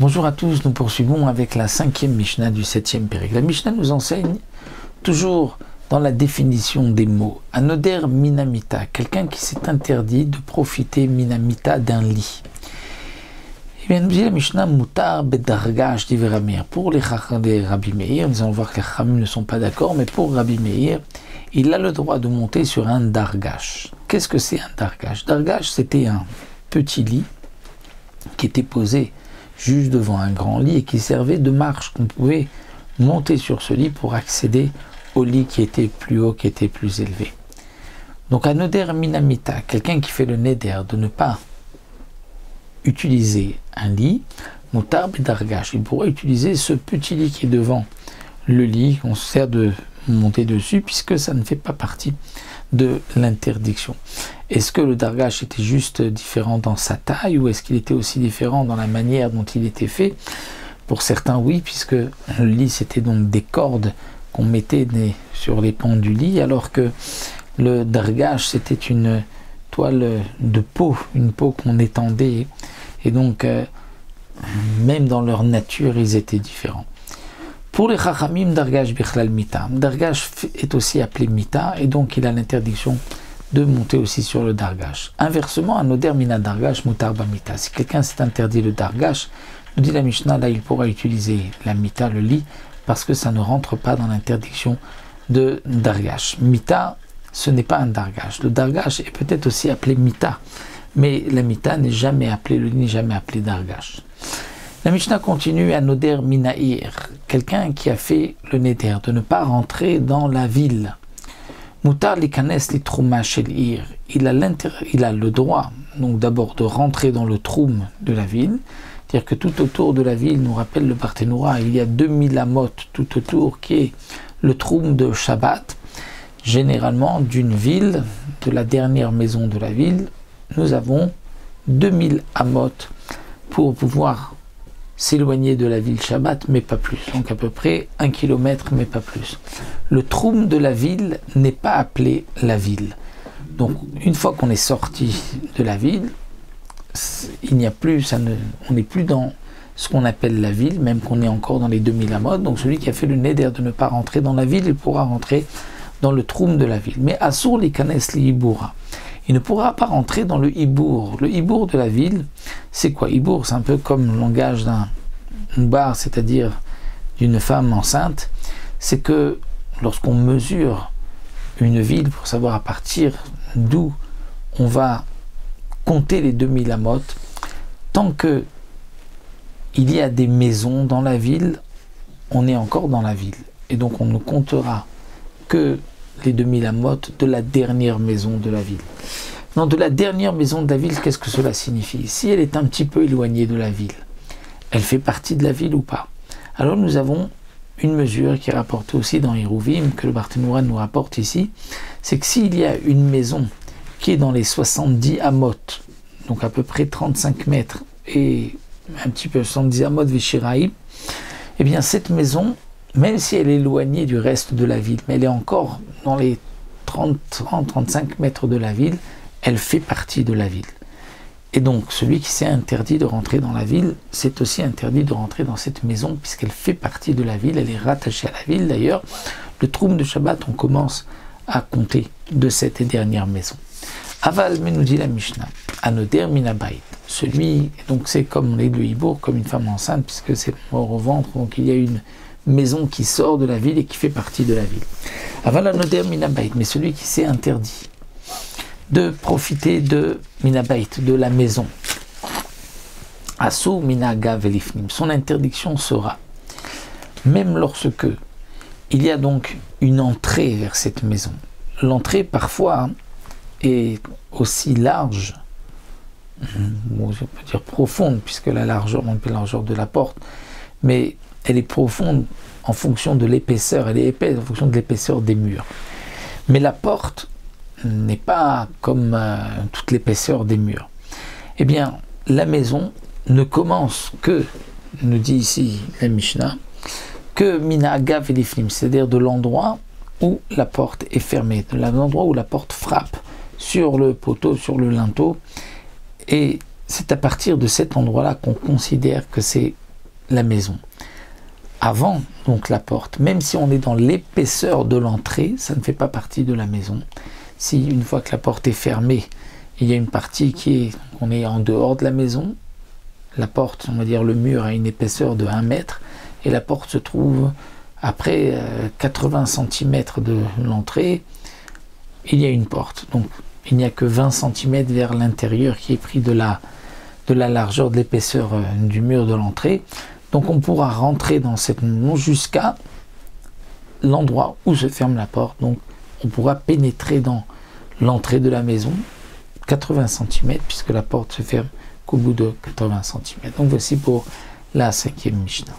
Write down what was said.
Bonjour à tous, nous poursuivons avec la 5e Mishnah du 7e Pérec. La Mishnah nous enseigne toujours dans la définition des mots. Anoder minamita, quelqu'un qui s'est interdit de profiter minamita d'un lit. Eh bien, nous dit la Mishnah, mutar bedargash diveramir. Pour les Rabbi Meir, nous allons voir que les Chachamim ne sont pas d'accord, mais pour Rabbi Meir, il a le droit de monter sur un dargash. Qu'est-ce que c'est un dargash? Dargash, c'était un petit lit qui était posé juste devant un grand lit et qui servait de marche, qu'on pouvait monter sur ce lit pour accéder au lit qui était plus haut, qui était plus élevé. Donc un neder minamita, quelqu'un qui fait le neder de ne pas utiliser un lit, mutar bedargash, il pourrait utiliser ce petit lit qui est devant le lit, qu'on se sert de monter dessus, puisque ça ne fait pas partie de l'interdiction. Est-ce que le dargash était juste différent dans sa taille ou est-ce qu'il était aussi différent dans la manière dont il était fait? Pour certains, oui, puisque le lit c'était donc des cordes qu'on mettait sur les pans du lit, alors que le dargash c'était une toile de peau, une peau qu'on étendait, et donc même dans leur nature ils étaient différents. Pour les Chachamim, dargash bichlal mita. Dargash est aussi appelé mita et donc il a l'interdiction de monter aussi sur le dargash. Inversement, un oder mina dargash mutar ba mita. Si quelqu'un s'est interdit le dargash, nous dit la Mishnah, là il pourra utiliser la mita, le lit, parce que ça ne rentre pas dans l'interdiction de dargash. Mita, ce n'est pas un dargash. Le dargash est peut-être aussi appelé mita, mais la mita n'est jamais appelée, le lit n'est jamais appelé dargash. La Mishnah continue à noder minaïr, quelqu'un qui a fait le neder, de ne pas rentrer dans la ville. Mutar likanes litrouma shel ir, il a le droit, donc d'abord de rentrer dans le troum de la ville, c'est-à-dire que tout autour de la ville, nous rappelle le Barthénoura, il y a 2000 amot tout autour qui est le troum de Shabbat. Généralement, d'une ville, de la dernière maison de la ville, nous avons 2000 amot pour pouvoir s'éloigner de la ville Shabbat, mais pas plus. Donc à peu près 1 kilomètre, mais pas plus. Le troum de la ville n'est pas appelé la ville. Donc une fois qu'on est sorti de la ville, il n'y a plus, on n'est plus dans ce qu'on appelle la ville, même qu'on est encore dans les 2000 amot. Donc celui qui a fait le neder de ne pas rentrer dans la ville, il pourra rentrer dans le troum de la ville. Mais asur likanes li ibura. Il ne pourra pas rentrer dans le hibour. Le hibour de la ville, c'est quoi? Hibour, c'est un peu comme le langage d'un bar, c'est-à-dire d'une femme enceinte. C'est que lorsqu'on mesure une ville pour savoir à partir d'où on va compter les 2000 amot, tant que il y a des maisons dans la ville, on est encore dans la ville. Et donc on ne comptera que les 2000 amot de la dernière maison de la ville. Non, de la dernière maison de la ville, qu'est-ce que cela signifie? Si elle est un petit peu éloignée de la ville, elle fait partie de la ville ou pas? Alors nous avons une mesure qui est rapportée aussi dans Hérouvim, que le Barthénoura nous rapporte ici, c'est que s'il y a une maison qui est dans les 70 amot, donc à peu près 35 mètres, et un petit peu 70 amot Vishiraï, eh bien cette maison, même si elle est éloignée du reste de la ville, mais elle est encore dans les 30-35 mètres de la ville, elle fait partie de la ville. Et donc, celui qui s'est interdit de rentrer dans la ville, c'est aussi interdit de rentrer dans cette maison, puisqu'elle fait partie de la ville, elle est rattachée à la ville. D'ailleurs, le troum de Shabbat, on commence à compter de cette dernière maison. Aval, mais nous dit la Mishnah, anoder minabait. Celui, donc c'est comme on est le hibour, comme une femme enceinte, puisque c'est mort au ventre, donc il y a une maison qui sort de la ville et qui fait partie de la ville. Aval anoder minabait, mais celui qui s'est interdit de profiter de minabait, de la maison. Asur minaga velifnim. Son interdiction sera, même lorsque il y a donc une entrée vers cette maison. L'entrée parfois est aussi large, bon, je peux dire profonde, puisque la largeur, on appelle la largeur de la porte, mais elle est profonde en fonction de l'épaisseur, elle est épaisse en fonction de l'épaisseur des murs. Mais la porte n'est pas comme toute l'épaisseur des murs. Eh bien, la maison ne commence que, nous dit ici la Mishnah, que mina agav velifnim, c'est-à-dire de l'endroit où la porte est fermée, de l'endroit où la porte frappe sur le poteau, sur le linteau, et c'est à partir de cet endroit-là qu'on considère que c'est la maison. Avant donc la porte, même si on est dans l'épaisseur de l'entrée, ça ne fait pas partie de la maison. Si une fois que la porte est fermée, il y a une partie on est en dehors de la maison, la porte, on va dire le mur a une épaisseur de 1 mètre et la porte se trouve après 80 cm de l'entrée, il y a une porte. Donc il n'y a que 20 cm vers l'intérieur qui est pris de la largeur, de l'épaisseur du mur de l'entrée. Donc on pourra rentrer dans cette maison jusqu'à l'endroit où se ferme la porte. Donc on pourra pénétrer dans l'entrée de la maison, 80 cm, puisque la porte se ferme qu'au bout de 80 cm. Donc voici pour la 5e Mishnah.